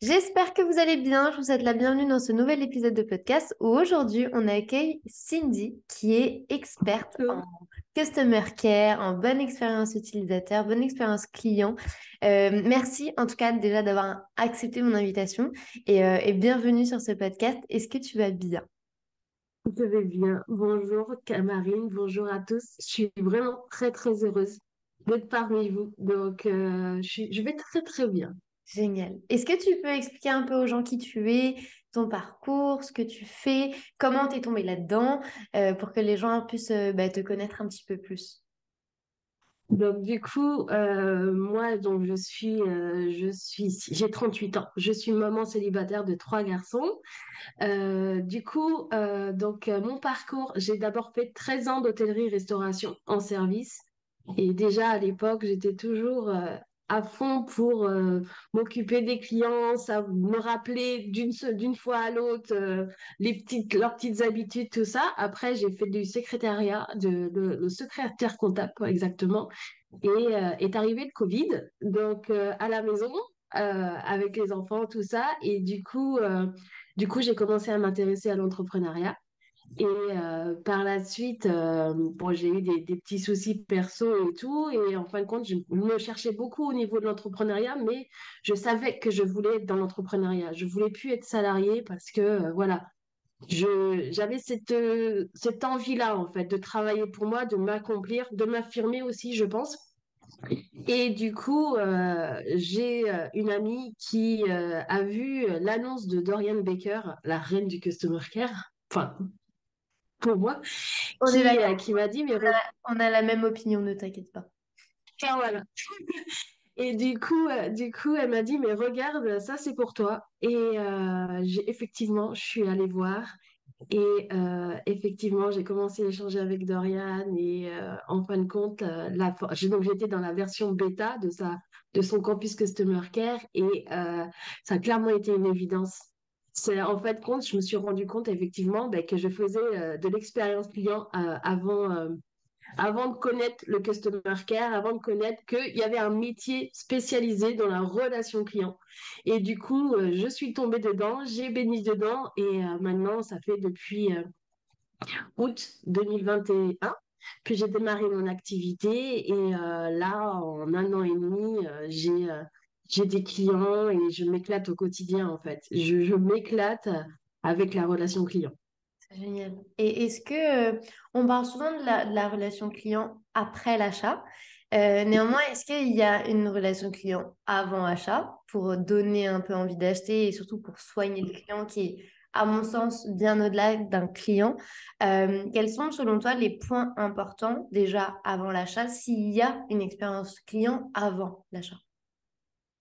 J'espère que vous allez bien. Je vous souhaite la bienvenue dans ce nouvel épisode de podcast où aujourd'hui on accueille Cindy qui est experte en Bonjour. customer care, en bonne expérience utilisateur, bonne expérience client. Merci en tout cas déjà d'avoir accepté mon invitation et bienvenue sur ce podcast. Est-ce que tu vas bien? Je vais bien. Bonjour Camarine, bonjour à tous. Je suis vraiment très très heureuse d'être parmi vous. Donc je vais très très bien. Génial. Est-ce que tu peux expliquer un peu aux gens qui tu es, ton parcours, ce que tu fais, comment tu es tombée là-dedans, pour que les gens puissent te connaître un petit peu plus? Donc du coup, moi donc j'ai 38 ans. Je suis maman célibataire de trois garçons. Mon parcours, j'ai d'abord fait 13 ans d'hôtellerie-restauration en service. Et déjà à l'époque, j'étais toujours à fond pour m'occuper des clients, ça me rappeler d'une fois à l'autre leurs petites habitudes, tout ça. Après, j'ai fait du secrétariat, le secrétaire comptable exactement. Et est arrivé le Covid, donc à la maison avec les enfants, tout ça. Et du coup, j'ai commencé à m'intéresser à l'entrepreneuriat. Et par la suite, bon, j'ai eu des petits soucis perso et tout. Et en fin de compte, je me cherchais beaucoup au niveau de l'entrepreneuriat, mais je savais que je voulais être dans l'entrepreneuriat. Je voulais plus être salariée parce que, voilà, j'avais cette envie-là, en fait, de travailler pour moi, de m'accomplir, de m'affirmer aussi, je pense. Et du coup, j'ai une amie qui a vu l'annonce de Dorian Baker, la reine du Customer Care, enfin, pour moi, On est d'accord. qui m'a dit, On a la même opinion, ne t'inquiète pas. ah, voilà. Et du coup, elle m'a dit, mais regarde, ça c'est pour toi. Et effectivement, je suis allée voir. Et effectivement, j'ai commencé à échanger avec Dorian. Et en fin de compte, donc j'étais dans la version bêta de son campus Customer Care. Et ça a clairement été une évidence. C'est en fait compte, je me suis rendu compte effectivement ben, que je faisais de l'expérience client avant de connaître le customer care, avant de connaître qu'il y avait un métier spécialisé dans la relation client. Et du coup, je suis tombée dedans, j'ai béni dedans et maintenant, ça fait depuis août 2021 que j'ai démarré mon activité et là, en un an et demi, j'ai des clients et je m'éclate au quotidien en fait. Je m'éclate avec la relation client. C'est génial. Et est-ce que, on parle souvent de la relation client après l'achat. Néanmoins, est-ce qu'il y a une relation client avant achat pour donner un peu envie d'acheter et surtout pour soigner le client qui est, à mon sens, bien au-delà d'un client? Quels sont, selon toi, les points importants déjà avant l'achat s'il y a une expérience client avant l'achat?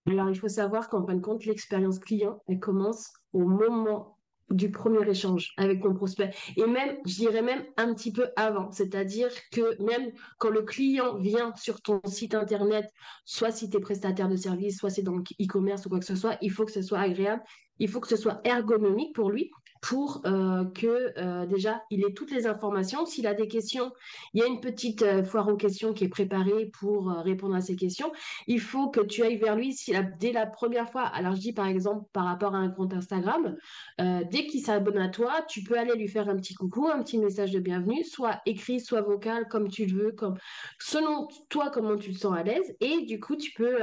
Alors, il faut savoir qu'en fin de compte, l'expérience client, elle commence au moment du premier échange avec ton prospect. Et même, je dirais même un petit peu avant. C'est-à-dire que même quand le client vient sur ton site internet, soit si tu es prestataire de service, soit c'est dans le e-commerce ou quoi que ce soit, il faut que ce soit agréable, il faut que ce soit ergonomique pour lui, pour que déjà, il ait toutes les informations. S'il a des questions, il y a une petite foire aux questions qui est préparée pour répondre à ces questions. Il faut que tu ailles vers lui dès la première fois. Alors, je dis par exemple par rapport à un compte Instagram, dès qu'il s'abonne à toi, tu peux aller lui faire un petit coucou, un petit message de bienvenue, soit écrit, soit vocal, comme tu le veux, comme selon toi comment tu te sens à l'aise. Et du coup, tu peux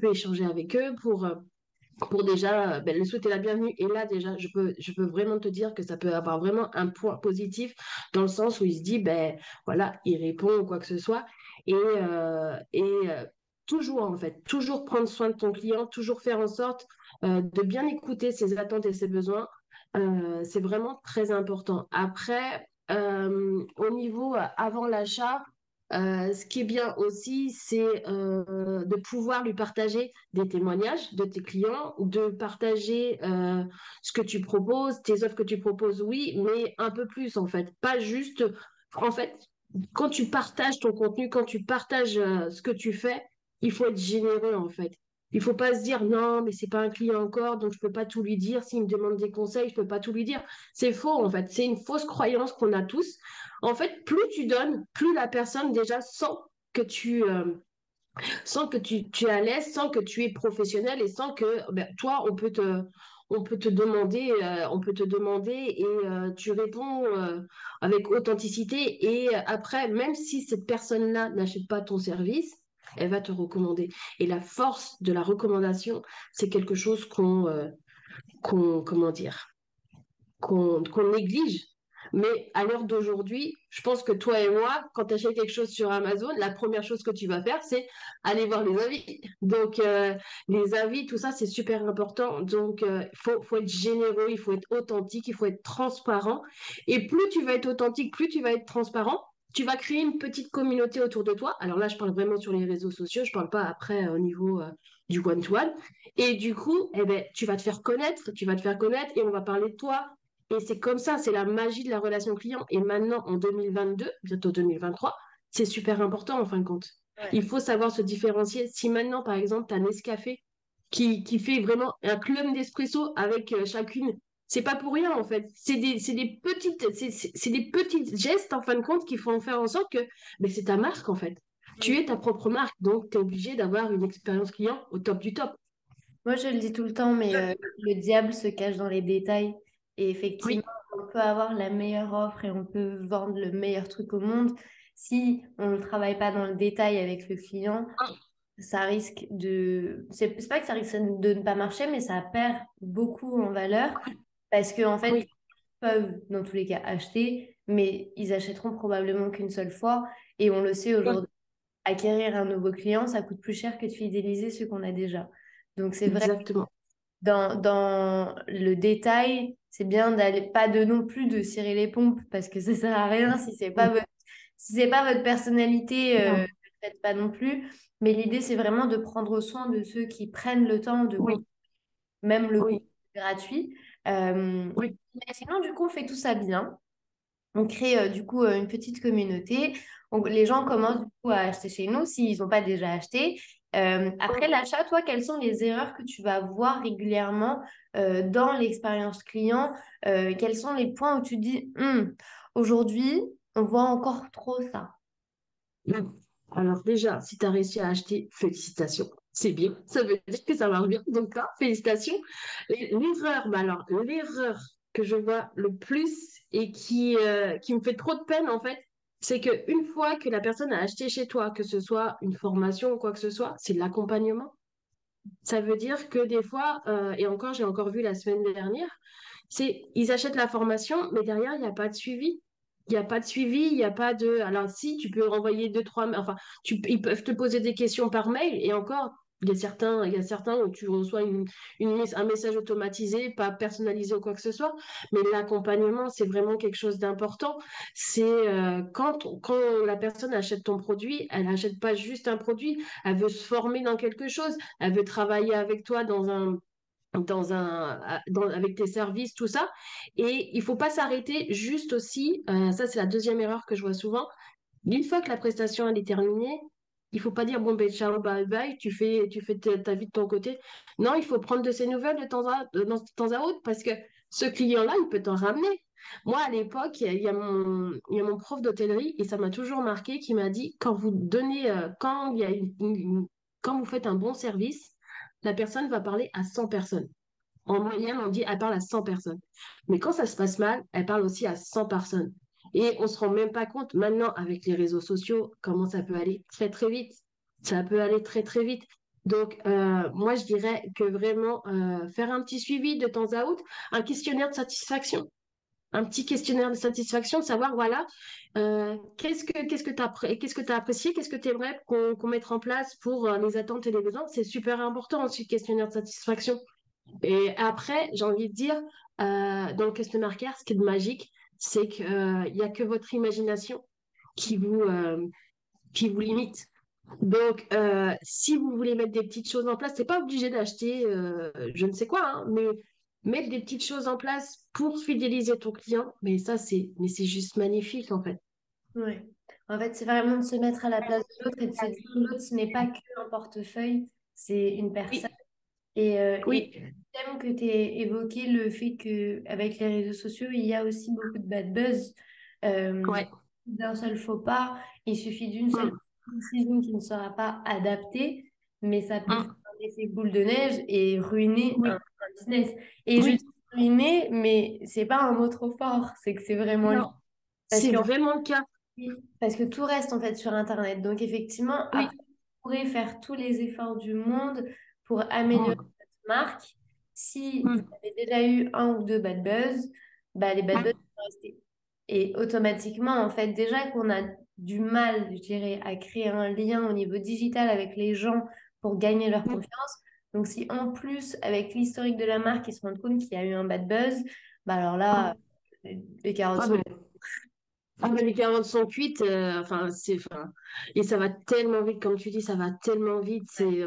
échanger avec eux pour déjà ben, le souhaiter la bienvenue. Et là, déjà, je peux vraiment te dire que ça peut avoir vraiment un point positif dans le sens où il se dit, ben voilà, il répond ou quoi que ce soit. Et toujours, en fait, toujours prendre soin de ton client, toujours faire en sorte de bien écouter ses attentes et ses besoins. C'est vraiment très important. Après, au niveau avant l'achat, ce qui est bien aussi, c'est de pouvoir lui partager des témoignages de tes clients, de partager ce que tu proposes, tes offres que tu proposes, oui, mais un peu plus en fait. Pas juste, en fait, quand tu partages ton contenu, quand tu partages ce que tu fais, il faut être généreux en fait. Il faut pas se dire non, mais c'est pas un client encore, donc je peux pas tout lui dire. S'il me demande des conseils, je peux pas tout lui dire. C'est faux en fait. C'est une fausse croyance qu'on a tous. En fait, plus tu donnes, plus la personne déjà sent que sans que tu es à l'aise, sans que tu es professionnel et sans que ben, toi, on peut te demander et tu réponds avec authenticité. Et après, même si cette personne-là n'achète pas ton service, elle va te recommander. Et la force de la recommandation, c'est quelque chose comment dire, qu'on néglige. Mais à l'heure d'aujourd'hui, je pense que toi et moi, quand tu achètes quelque chose sur Amazon, la première chose que tu vas faire, c'est aller voir les avis. Donc, les avis, tout ça, c'est super important. Donc, faut être généreux, il faut être authentique, il faut être transparent. Et plus tu vas être authentique, plus tu vas être transparent, tu vas créer une petite communauté autour de toi. Alors là, je parle vraiment sur les réseaux sociaux, je parle pas après au niveau du one-to-one. Et du coup, eh ben, tu vas te faire connaître et on va parler de toi. Et c'est comme ça, c'est la magie de la relation client. Et maintenant, en 2022, bientôt 2023, c'est super important en fin de compte. Ouais. Il faut savoir se différencier. Si maintenant, par exemple, tu as Nescafé qui fait vraiment un club d'espresso avec chacune, c'est pas pour rien en fait. C'est des petites gestes en fin de compte qui font faire en sorte que mais c'est ta marque en fait. Tu Mm. es ta propre marque, donc tu es obligé d'avoir une expérience client au top du top. Moi, je le dis tout le temps, mais le diable se cache dans les détails. Et effectivement, Oui, on peut avoir la meilleure offre et on peut vendre le meilleur truc au monde. Si on ne travaille pas dans le détail avec le client, ça risque de... C'est pas que ça risque de ne pas marcher, mais ça perd beaucoup en valeur parce qu'en fait, oui, ils peuvent, dans tous les cas, acheter, mais ils achèteront probablement qu'une seule fois. Et on le sait oui, aujourd'hui, acquérir un nouveau client, ça coûte plus cher que de fidéliser ceux qu'on a déjà. Donc, c'est vrai exactement. dans le détail, c'est bien d'aller pas de non plus de cirer les pompes parce que ça sert à rien si c'est pas votre personnalité, ne Non. le faites pas non plus. Mais l'idée, c'est vraiment de prendre soin de ceux qui prennent le temps de Oui, même le contenu oui, gratuit. Euh, oui. mais sinon, du coup, on fait tout ça bien. On crée du coup une petite communauté. Les gens commencent du coup à acheter chez nous s'ils n'ont pas déjà acheté. Après l'achat, toi, quelles sont les erreurs que tu vas voir régulièrement dans l'expérience client? Quels sont les points où tu dis, aujourd'hui, on voit encore trop ça. Mm. Alors déjà, si tu as réussi à acheter, félicitations. C'est bien. Ça veut dire que ça marche bien. Donc là, félicitations. L'erreur, bah alors, l'erreur que je vois le plus et qui me fait trop de peine, en fait, c'est qu'une fois que la personne a acheté chez toi, que ce soit une formation ou quoi que ce soit, c'est de l'accompagnement. Ça veut dire que des fois, et encore, j'ai encore vu la semaine dernière, c'est ils achètent la formation, mais derrière, il n'y a pas de suivi. Il n'y a pas de suivi, il n'y a pas de. Alors, si, tu peux renvoyer deux, trois. Enfin, ils peuvent te poser des questions par mail, et encore, il y a certains où tu reçois un message automatisé, pas personnalisé ou quoi que ce soit. Mais l'accompagnement, c'est vraiment quelque chose d'important. C'est quand la personne achète ton produit, elle n'achète pas juste un produit, elle veut se former dans quelque chose, elle veut travailler avec toi avec tes services, tout ça. Et il faut pas s'arrêter juste aussi, ça c'est la deuxième erreur que je vois souvent, une fois que la prestation elle est terminée, il faut pas dire bon ben ciao bye bye, tu fais ta vie de ton côté. Non, il faut prendre de ses nouvelles de temps à autre parce que ce client-là, il peut t'en ramener. Moi, à l'époque, il y a mon prof d'hôtellerie et ça m'a toujours marqué qui m'a dit quand vous donnez, quand il y a quand vous faites un bon service, la personne va parler à 100 personnes. En moyenne, on dit elle parle à 100 personnes. Mais quand ça se passe mal, elle parle aussi à 100 personnes. Et on ne se rend même pas compte maintenant avec les réseaux sociaux comment ça peut aller très très vite. Ça peut aller très très vite. Donc, moi, je dirais que vraiment faire un petit suivi de temps à autre, un questionnaire de satisfaction. Un petit questionnaire de satisfaction, de savoir, voilà, qu'est-ce que tu as apprécié, qu'est-ce que tu aimerais qu'on mette en place pour les attentes et les besoins. C'est super important aussi, le questionnaire de satisfaction. Et après, j'ai envie de dire, dans le customer care, ce qui est magique, c'est qu'il n'y a que votre imagination qui vous, euh, qui vous limite. Donc, si vous voulez mettre des petites choses en place, c'est pas obligé d'acheter je ne sais quoi, hein, mais mettre des petites choses en place pour fidéliser ton client, mais c'est juste magnifique en fait. Ouais. En fait, c'est vraiment de se mettre à la place de l'autre et de se dire l'autre, ce n'est pas qu'un portefeuille, c'est une personne. Oui, Et oui, j'aime que tu aies évoqué le fait qu'avec les réseaux sociaux, il y a aussi beaucoup de bad buzz. Euh, ouais. d'un seul faux pas, il suffit d'une seule Mm. décision qui ne sera pas adaptée, mais ça peut faire Mm. un effet boule de neige et ruiner un Oui, business. Et je dis oui, ruiner, mais c'est pas un mot trop fort, c'est que c'est vraiment lié. non, Parce c'est que, vraiment le cas. parce que tout reste en fait sur Internet. Donc effectivement, après, Oui. vous pourrez faire tous les efforts du monde pour améliorer Mm. votre marque. Si vous Mm. avez déjà eu un ou deux bad buzz, bah, les bad buzz Mm. vont rester. Et automatiquement, en fait, déjà qu'on a du mal, je dirais, à créer un lien au niveau digital avec les gens pour gagner leur Mm. confiance. Donc si en plus, avec l'historique de la marque, ils se rendent compte qu'il y a eu un bad buzz, bah alors là, Mm. les carottes Ah sont... ben, ah ben, les carottes sont cuites, enfin, et ça va tellement vite, comme tu dis, ça va tellement vite, et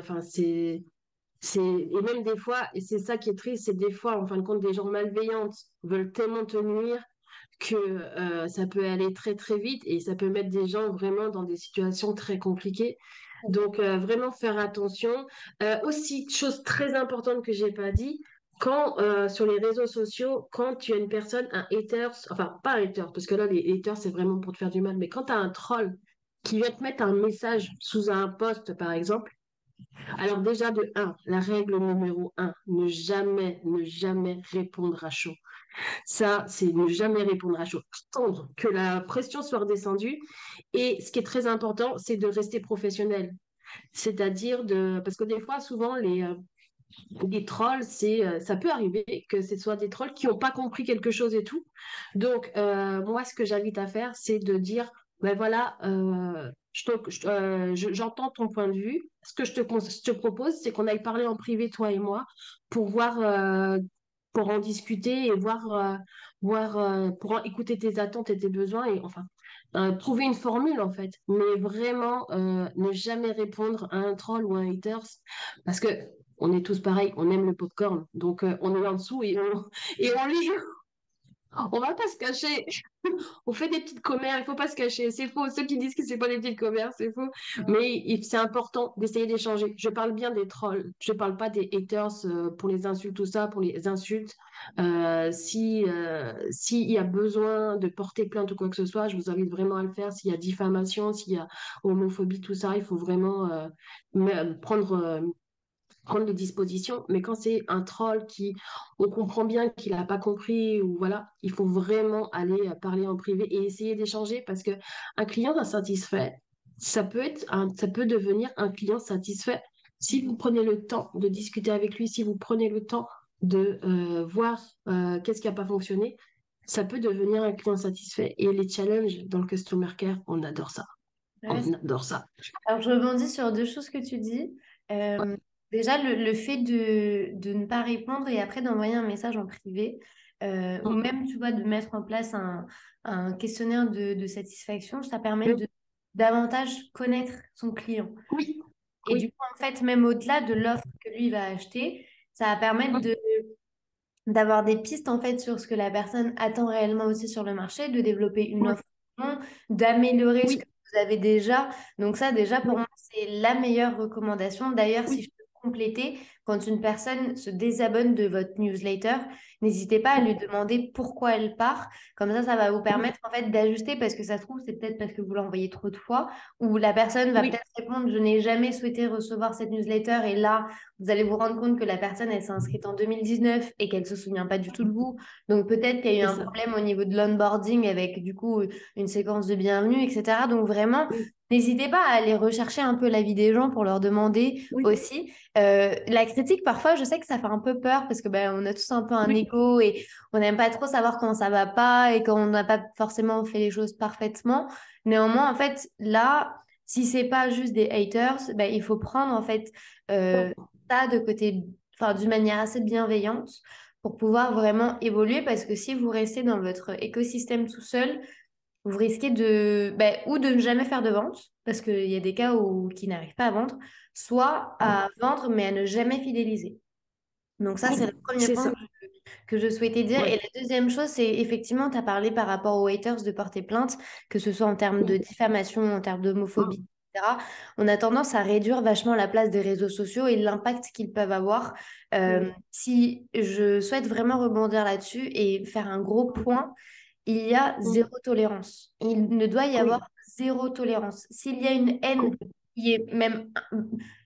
même des fois, et c'est ça qui est triste, c'est des fois, en fin de compte, des gens malveillantes veulent tellement te nuire que ça peut aller très très vite et ça peut mettre des gens vraiment dans des situations très compliquées. Donc vraiment faire attention. Aussi, chose très importante que j'ai pas dit, quand sur les réseaux sociaux, quand tu as une personne, un haters, enfin pas un hater, parce que là les haters c'est vraiment pour te faire du mal, mais quand tu as un troll qui vient te mettre un message sous un post par exemple, alors déjà de un, la règle numéro un, ne jamais répondre à chaud. Ça, c'est ne jamais répondre à chaud. Attendre que la pression soit redescendue. Et ce qui est très important, c'est de rester professionnel. C'est-à-dire de... Parce que des fois, souvent, les trolls, ça peut arriver que ce soit des trolls qui n'ont pas compris quelque chose et tout. Donc, moi, ce que j'invite à faire, c'est de dire, ben voilà, j'entends ton point de vue. Ce que je te propose, c'est qu'on aille parler en privé, toi et moi, pour voir, pour en discuter et pour écouter tes attentes et tes besoins et enfin, trouver une formule en fait. Mais vraiment, ne jamais répondre à un troll ou un haters parce que on est tous pareils, on aime le popcorn, donc on est en dessous et on lit. On va pas se cacher. On fait des petites commères, il faut pas se cacher. C'est faux. Ceux qui disent que c'est pas des petites commères, c'est faux. Mais c'est important d'essayer d'échanger. Je parle bien des trolls. Je parle pas des haters pour les insultes, tout ça, pour les insultes. S'il y a besoin de porter plainte ou quoi que ce soit, je vous invite vraiment à le faire. S'il y a diffamation, s'il y a homophobie, tout ça, il faut vraiment prendre les dispositions, mais quand c'est un troll qui, on comprend bien qu'il n'a pas compris, ou voilà, il faut vraiment aller parler en privé et essayer d'échanger parce que un client insatisfait, ça peut devenir un client satisfait si vous prenez le temps de discuter avec lui, si vous prenez le temps de voir qu'est-ce qui n'a pas fonctionné, ça peut devenir un client satisfait. Et les challenges dans le customer care, on adore ça. Ouais, On adore ça. alors, je rebondis sur deux choses que tu dis. Euh, déjà, le fait de ne pas répondre et après d'envoyer un message en privé, ou Mm. même, tu vois, de mettre en place un questionnaire de satisfaction, ça permet Mm. de davantage connaître son client. Oui, Et du oui. coup, en fait, même au-delà de l'offre que lui va acheter, ça va permettre Mm. d'avoir des pistes en fait sur ce que la personne attend réellement aussi sur le marché, de développer une Mm. offre, d'améliorer ce que Oui, vous avez déjà. Donc ça, déjà, pour oui, moi, c'est la meilleure recommandation. D'ailleurs, si je oui. peux compléter, quand une personne se désabonne de votre newsletter, n'hésitez pas à lui demander pourquoi elle part. Comme ça va vous Oui, permettre en fait d'ajuster parce que ça se trouve, c'est peut-être parce que vous l'envoyez trop de fois ou la personne va oui, peut-être répondre, je n'ai jamais souhaité recevoir cette newsletter et là, vous allez vous rendre compte que la personne, elle s'est inscrite en 2019 et qu'elle ne se souvient pas du tout de vous. Donc peut-être qu'il y a eu c'est un ça. problème au niveau de l'onboarding avec du coup une séquence de bienvenue, etc. Donc vraiment, Oui, n'hésitez pas à aller rechercher un peu l'avis des gens pour leur demander oui, aussi. La critique, parfois, je sais que ça fait un peu peur parce que ben, on a tous un peu un oui, ego et on n'aime pas trop savoir comment ça va pas et qu'on n'a pas forcément fait les choses parfaitement. Néanmoins, en fait, là, si c'est pas juste des haters, ben, il faut prendre en fait euh, ça de côté, enfin, d'une manière assez bienveillante pour pouvoir vraiment évoluer parce que si vous restez dans votre écosystème tout seul, vous risquez ou de ne jamais faire de vente parce qu'il y a des cas où qui n'arrivent pas à vendre, soit à vendre mais à ne jamais fidéliser. Donc ça, c'est le oui, premier c'est point ça. que je souhaitais dire. Ouais. Et la deuxième chose, c'est effectivement, tu as parlé par rapport aux haters de porter plainte, que ce soit en termes de Oui, diffamation, en termes d'homophobie, mm, etc. On a tendance à réduire vachement la place des réseaux sociaux et l'impact qu'ils peuvent avoir. oui, Si je souhaite vraiment rebondir là-dessus et faire un gros point, il y a mm, zéro tolérance. Il ne doit y avoir oui, zéro tolérance. S'il y a une haine qui est même,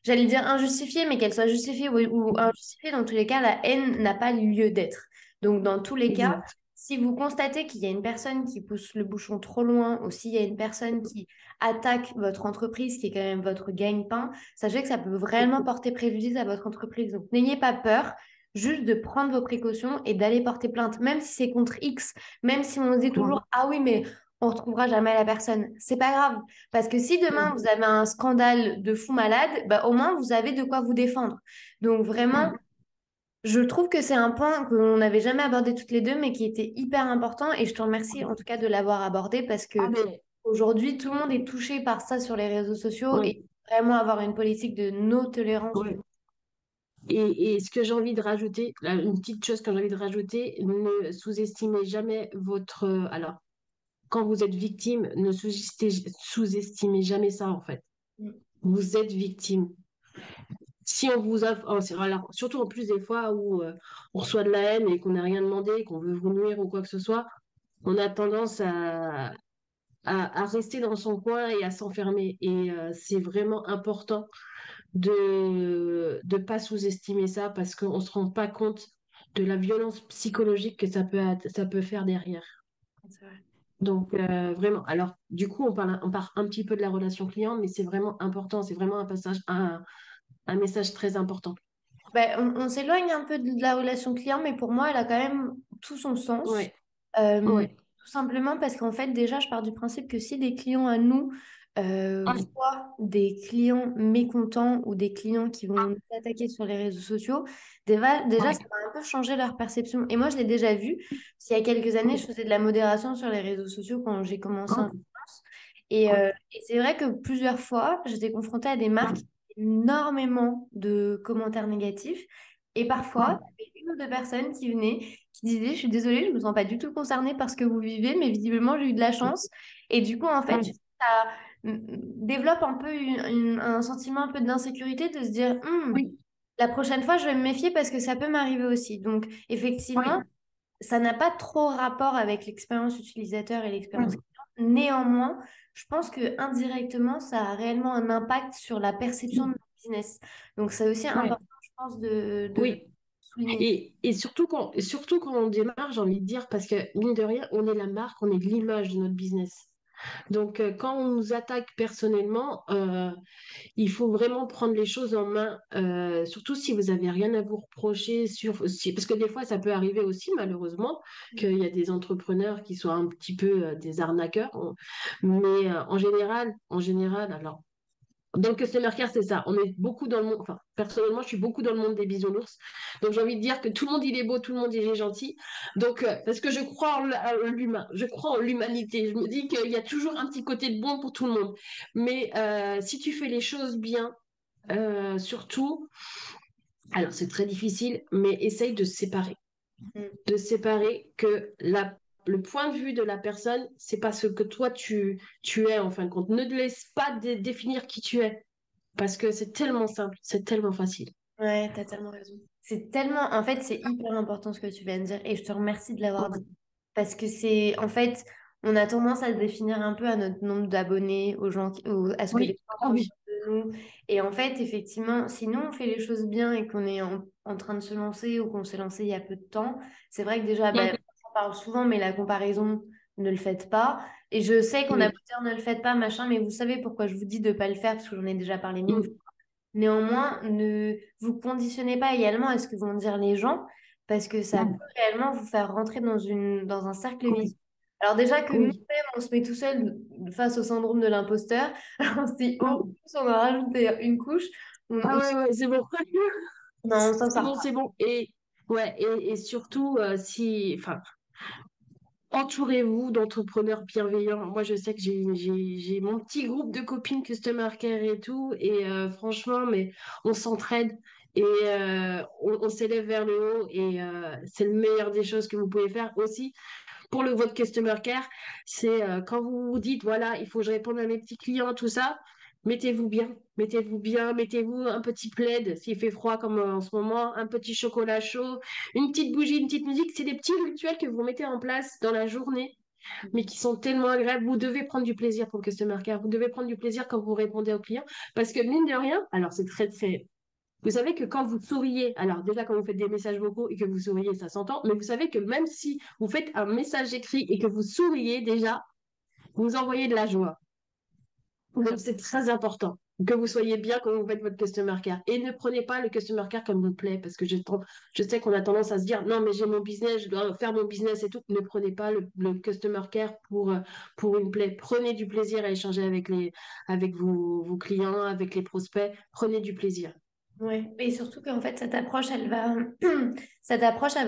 j'allais dire injustifiée, mais qu'elle soit justifiée ou injustifiée, dans tous les cas, la haine n'a pas lieu d'être. Donc, dans tous les cas, Exact. si vous constatez qu'il y a une personne qui pousse le bouchon trop loin, ou s'il y a une personne qui attaque votre entreprise, qui est quand même votre gagne-pain, sachez que ça peut vraiment porter préjudice à votre entreprise. Donc, n'ayez pas peur, juste de prendre vos précautions et d'aller porter plainte, même si c'est contre X, même si on dit Ouais. toujours, ah oui, mais on retrouvera jamais la personne. C'est pas grave, parce que si demain Mm. vous avez un scandale de fou malade, bah, au moins vous avez de quoi vous défendre. Donc vraiment, Mm. je trouve que c'est un point qu'on n'avait jamais abordé toutes les deux, mais qui était hyper important. Et je te remercie en tout cas de l'avoir abordé parce Ah, que mais, aujourd'hui, tout le monde est touché par ça sur les réseaux sociaux ouais, et vraiment avoir une politique de no-tolérance. ouais. Et ce que j'ai envie de rajouter, là, une petite chose que j'ai envie de rajouter, ne sous-estimez jamais votre... alors, quand vous êtes victime, ne sous-estimez jamais ça, en fait. Vous êtes victime. Si on vous a... alors, surtout en plus des fois où on reçoit de la haine et qu'on n'a rien demandé, qu'on veut vous nuire ou quoi que ce soit, on a tendance à rester dans son coin et à s'enfermer. Et c'est vraiment important de ne pas sous-estimer ça parce qu'on ne se rend pas compte de la violence psychologique que ça peut faire derrière. C'est vrai. Donc, vraiment, alors, du coup, on part un petit peu de la relation client, mais c'est vraiment important, c'est vraiment un message très important. Ben, on s'éloigne un peu de la relation client, mais pour moi, elle a quand même tout son sens. Ouais, Euh, ouais, Tout simplement parce qu'en fait, déjà, je pars du principe que si des clients à nous ouais, voient des clients mécontents ou des clients qui vont nous attaquer sur les réseaux sociaux, déjà, ça ouais, va un peu changer leur perception. Et moi, je l'ai déjà vu. Il y a quelques années, je faisais de la modération sur les réseaux sociaux quand j'ai commencé en France. Et c'est vrai que plusieurs fois, j'étais confrontée à des marques qui avaient énormément de commentaires négatifs. Et parfois, il y avait une ou deux personnes qui venaient, qui disaient, je suis désolée, je ne me sens pas du tout concernée par ce que vous vivez, mais visiblement, j'ai eu de la chance. Et du coup, en fait, ouais, ça développe un peu un sentiment un peu d'insécurité de se dire, oui, la prochaine fois, je vais me méfier parce que ça peut m'arriver aussi. Donc, effectivement, oui, ça n'a pas trop rapport avec l'expérience utilisateur et l'expérience oui, client. Néanmoins, je pense que indirectement, ça a réellement un impact sur la perception de oui, notre business. Donc, c'est aussi oui, important, je pense, de le oui. souligner. Et surtout quand on démarre, j'ai envie de dire, parce que mine de rien, on est la marque, on est l'image de notre business. Donc, quand on nous attaque personnellement, il faut vraiment prendre les choses en main, surtout si vous n'avez rien à vous reprocher parce que des fois, ça peut arriver aussi, malheureusement, qu'il y a des entrepreneurs qui soient un petit peu des arnaqueurs. Mais en général, alors, dans le customer care, c'est ça. On est beaucoup dans le monde. Enfin, personnellement, je suis beaucoup dans le monde des bisounours. Donc, j'ai envie de dire que tout le monde, il est beau, tout le monde, il est gentil. Donc, parce que je crois en l'humain, je crois en l'humanité. Je me dis qu'il y a toujours un petit côté de bon pour tout le monde. Mais si tu fais les choses bien, surtout, alors c'est très difficile, mais essaye de se séparer. Mm. De séparer que le point de vue de la personne, c'est pas ce que toi tu es en fin de compte. Ne te laisse pas définir qui tu es. Parce que c'est tellement simple, c'est tellement facile. Ouais, t'as tellement raison. C'est tellement, en fait, c'est hyper important ce que tu viens de dire et je te remercie de l'avoir dit. Ouais. Parce que c'est, en fait, on a tendance à se définir un peu à notre nombre d'abonnés, aux gens, à ce que les Oui, gens ah pensent oui. de nous. Et en fait, effectivement, si nous, on fait les choses bien et qu'on est en train de se lancer ou qu'on s'est lancé il y a peu de temps, c'est vrai que déjà, bah, Mhm. on parle souvent, mais la comparaison, ne le faites pas. Et je sais qu'on a beau Oui. dire ne le faites pas, machin, mais vous savez pourquoi je vous dis de ne pas le faire, parce que j'en ai déjà parlé mille. Mhm. Néanmoins, ne vous conditionnez pas également à ce que vont dire les gens, parce que ça peut Mhm. réellement vous faire rentrer dans un cercle Oui, vicieux. Alors déjà que nous-mêmes, oui. on se met tout seul face au syndrome de l'imposteur, alors si en Mhm. plus on a rajouté une couche, Ah ouais, ouais, c'est bon. non, on s'en C'est sort bon, pas. c'est bon. Et, ouais, et surtout, enfin, entourez-vous d'entrepreneurs bienveillants. Moi, je sais que j'ai mon petit groupe de copines Customer Care et tout. Et franchement, mais on s'entraide et on s'élève vers le haut. Et c'est le meilleur des choses que vous pouvez faire aussi pour votre Customer Care. C'est quand vous vous dites, voilà, il faut que je réponde à mes petits clients, tout ça. Mettez-vous bien, mettez-vous bien, mettez-vous un petit plaid s'il fait froid comme en ce moment, un petit chocolat chaud, une petite bougie, une petite musique. C'est des petits rituels que vous mettez en place dans la journée mais qui sont tellement agréables. Vous devez prendre du plaisir pour le customer care. Vous devez prendre du plaisir quand vous répondez aux clients. Parce que mine de rien, alors c'est très, très. Vous savez que quand vous souriez, alors déjà quand vous faites des messages vocaux et que vous souriez, ça s'entend, mais vous savez que même si vous faites un message écrit et que vous souriez déjà, vous envoyez de la joie. Donc, c'est très important que vous soyez bien quand vous faites votre customer care. Et ne prenez pas le customer care comme une plaît, parce que je sais qu'on a tendance à se dire, non, mais j'ai mon business, je dois faire mon business et tout. Ne prenez pas le customer care pour une plaie. Prenez du plaisir à échanger avec vos clients, avec les prospects. Prenez du plaisir. Ouais, et surtout qu'en fait, cette approche, elle va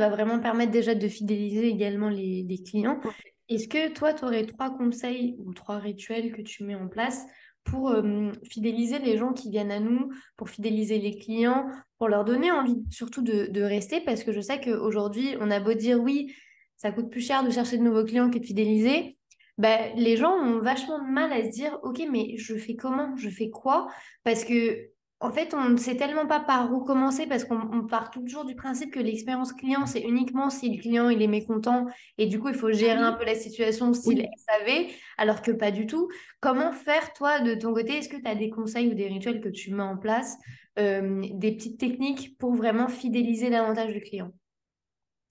vraiment permettre déjà de fidéliser également les clients. Est-ce que toi, tu aurais trois conseils ou trois rituels que tu mets en place pour fidéliser les gens qui viennent à nous, pour fidéliser les clients, pour leur donner envie surtout de rester? Parce que je sais qu'aujourd'hui, on a beau dire oui, ça coûte plus cher de chercher de nouveaux clients que de fidéliser. Ben, les gens ont vachement de mal à se dire, OK, mais je fais comment? Je fais quoi? Parce que en fait, on ne sait tellement pas par où commencer parce qu'on part toujours du principe que l'expérience client, c'est uniquement si le client il est mécontent et du coup, il faut gérer un peu la situation style Oui. SAV, alors que pas du tout. Comment faire, toi, de ton côté? Est-ce que tu as des conseils ou des rituels que tu mets en place, des petites techniques pour vraiment fidéliser davantage le client?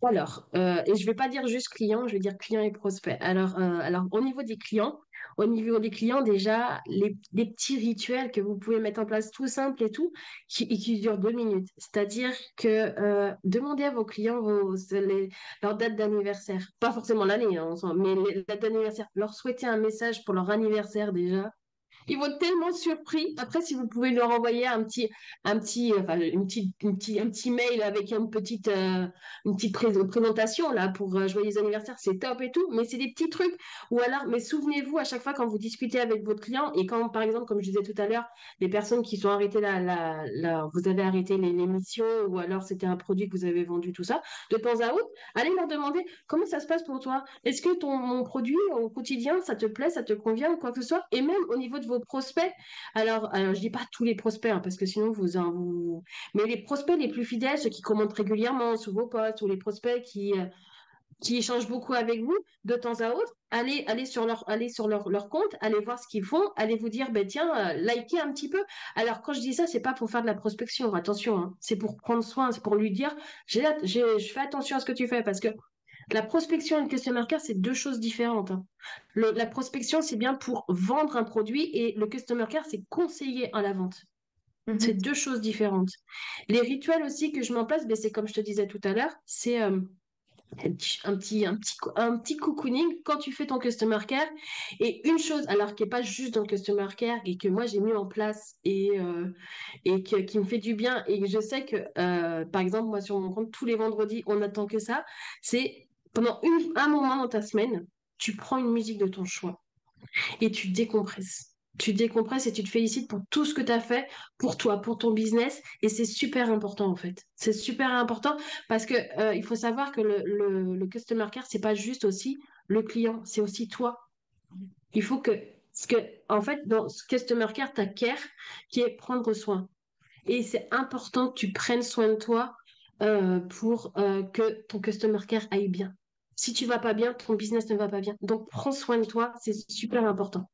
Alors, et je vais pas dire juste client, je vais dire client et prospect. Alors au niveau des clients, déjà, les petits rituels que vous pouvez mettre en place tout simple et tout, qui durent 2 minutes. C'est-à-dire que demandez à vos clients leur date d'anniversaire. Pas forcément l'année, hein, mais les dates d'anniversaire. Leur souhaiter un message pour leur anniversaire déjà. Ils vont être tellement surpris. Après, si vous pouvez leur envoyer enfin, un petit mail avec une petite présentation là pour joyeux anniversaire, c'est top et tout. Mais c'est des petits trucs. Ou alors, mais souvenez-vous à chaque fois quand vous discutez avec votre client et quand, par exemple, comme je disais tout à l'heure, les personnes qui sont arrêtées vous avez arrêté l'émission ou alors c'était un produit que vous avez vendu, tout ça, de temps à autre, allez leur demander comment ça se passe pour toi. Est-ce que mon produit au quotidien, ça te plaît, ça te convient ou quoi que ce soit? Et même au niveau de vos prospects. Alors je dis pas tous les prospects, hein, parce que sinon mais les prospects les plus fidèles, ceux qui commentent régulièrement sous vos posts, ou les prospects qui échangent beaucoup avec vous de temps à autre, allez sur leur compte, allez voir ce qu'ils font, allez vous dire, ben tiens, likez un petit peu. Alors quand je dis ça, c'est pas pour faire de la prospection, attention, hein, c'est pour prendre soin, c'est pour lui dire, je fais attention à ce que tu fais, parce que la prospection et le customer care, c'est deux choses différentes, hein. La prospection, c'est bien pour vendre un produit et le customer care, c'est conseiller à la vente. C'est Mhm. deux choses différentes. Les rituels aussi que je mets en place, ben, c'est comme je te disais tout à l'heure, c'est un petit cocooning quand tu fais ton customer care. Et une chose, alors qui n'est pas juste dans le customer care et que moi j'ai mis en place et qui me fait du bien et que je sais que, par exemple, moi sur mon compte, tous les vendredis, on n'attend que ça, c'est pendant un moment dans ta semaine, tu prends une musique de ton choix et tu décompresses. Tu décompresses et tu te félicites pour tout ce que tu as fait pour toi, pour ton business. Et c'est super important, en fait. C'est super important parce que il faut savoir que le customer care, c'est pas juste aussi le client, c'est aussi toi. Il faut parce que, en fait, dans ce customer care, tu as care qui est prendre soin. Et c'est important que tu prennes soin de toi pour que ton customer care aille bien. Si tu vas pas bien, ton business ne va pas bien. Donc, prends soin de toi, c'est super important.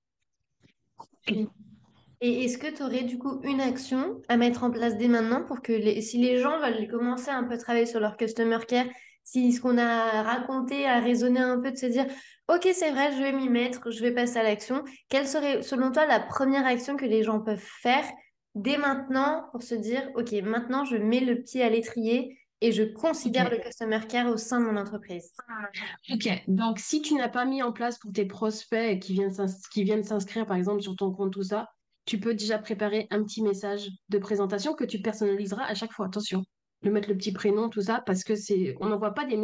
Et est-ce que tu aurais du coup une action à mettre en place dès maintenant pour que si les gens veulent commencer un peu à travailler sur leur customer care, si ce qu'on a raconté a résonné un peu de se dire, OK, c'est vrai, je vais m'y mettre, je vais passer à l'action, quelle serait selon toi la première action que les gens peuvent faire dès maintenant pour se dire, OK, maintenant je mets le pied à l'étrier et je considère le Ok. customer care au sein de mon entreprise? Ok, donc si tu n'as pas mis en place pour tes prospects qui viennent s'inscrire par exemple sur ton compte, tout ça, tu peux déjà préparer un petit message de présentation que tu personnaliseras à chaque fois. Attention, de mettre le petit prénom, tout ça, parce que on n'envoie pas des